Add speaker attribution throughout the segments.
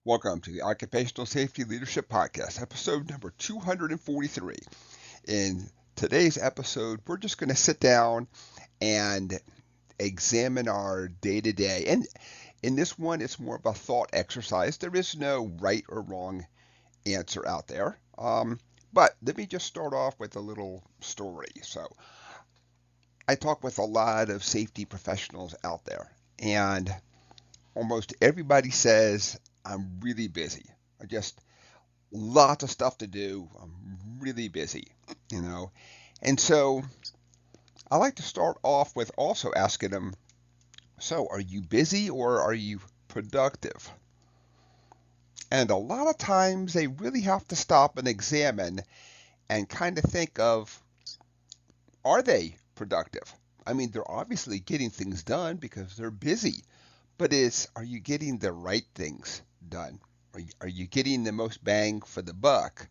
Speaker 1: Welcome to the Occupational Safety Leadership Podcast, episode number 243. In today's episode, we're just going to sit down and examine our day to day. And in this one, it's more of a thought exercise. There is no right or wrong answer out there. But let me just start off with a little story. So, I talk with a lot of safety professionals out there, and almost everybody says, I'm really busy. I just lots of stuff to do. I'm really busy. And so I like to start off with also asking them, so are you busy or are you productive? And a lot of times they really have to stop and examine and kind of think of, are they productive? I mean, they're obviously getting things done because they're busy, but are you getting the right things done? Are you getting the most bang for the buck?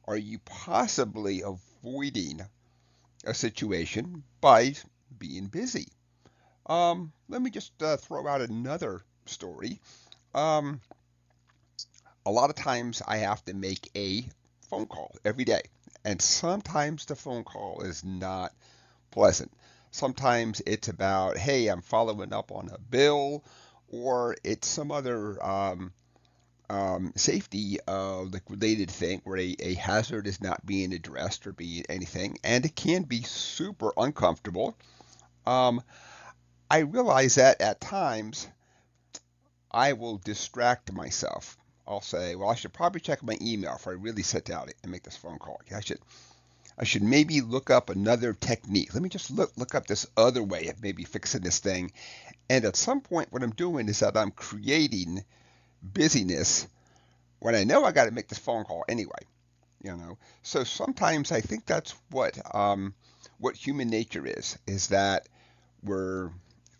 Speaker 1: Are you possibly avoiding a situation by being busy? Let me just throw out another story. Um, a lot of times I have to make a phone call every day, and sometimes the phone call is not pleasant. Sometimes it's about, hey, I'm following up on a bill, or it's some other safety related thing where a hazard is not being addressed or being anything, and it can be super uncomfortable. Um, I realize that at times I will distract myself. I'll say, well, I should probably check my email before I really sit down and make this phone call. I should maybe look up another technique. Let me just look up this other way of maybe fixing this thing. And at some point, what I'm doing is that I'm creating busyness when I know I got to make this phone call anyway. So sometimes I think that's what human nature is that we're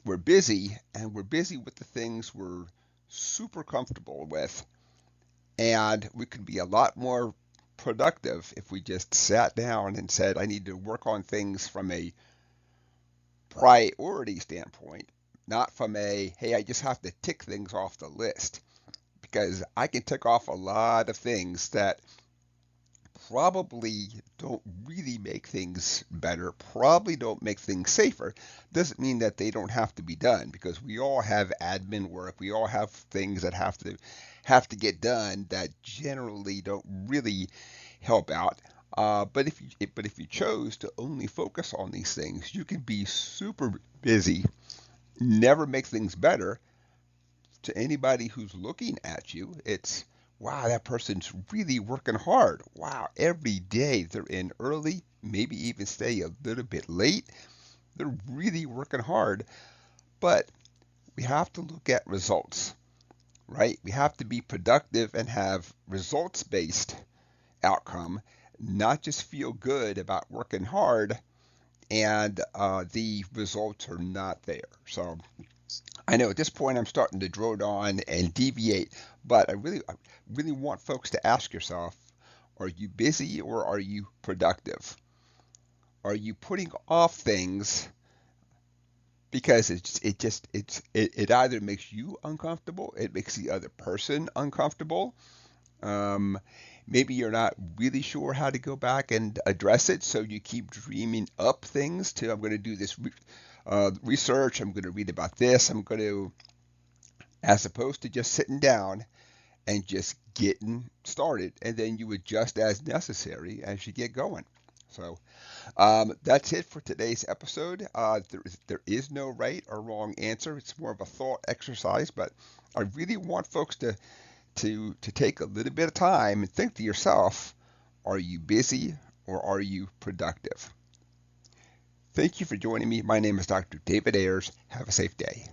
Speaker 1: we're busy and we're busy with the things we're super comfortable with, and we could be a lot more productive if we just sat down and said, I need to work on things from a priority standpoint, not from a, hey, I just have to tick things off the list. Because I can tick off a lot of things that probably don't really make things better, probably don't make things safer. Doesn't mean that they don't have to be done because we all have admin work, we all have things that have to get done that generally don't really help out. But if you chose to only focus on these things, you can be super busy, never make things better. To anybody who's looking at you, it's, wow, that person's really working hard. Wow, every day they're in early, maybe even stay a little bit late. They're really working hard, but we have to look at results, right? We have to be productive and have results based outcome, not just feel good about working hard and the results are not there. So I know at this point I'm starting to drone on and deviate, but I really want folks to ask yourself, are you busy or are you productive? Are you putting off things because it either makes you uncomfortable, it makes the other person uncomfortable. Um, Maybe you're not really sure how to go back and address it, so you keep dreaming up things to, I'm going to do this research, I'm going to read about this, I'm going to, as opposed to just sitting down and just getting started, and then you adjust as necessary as you get going. So that's it for today's episode. There is no right or wrong answer. It's more of a thought exercise, but I really want folks to take a little bit of time and think to yourself, are you busy or are you productive? Thank you for joining me. My name is Dr. David Ayers. Have a safe day.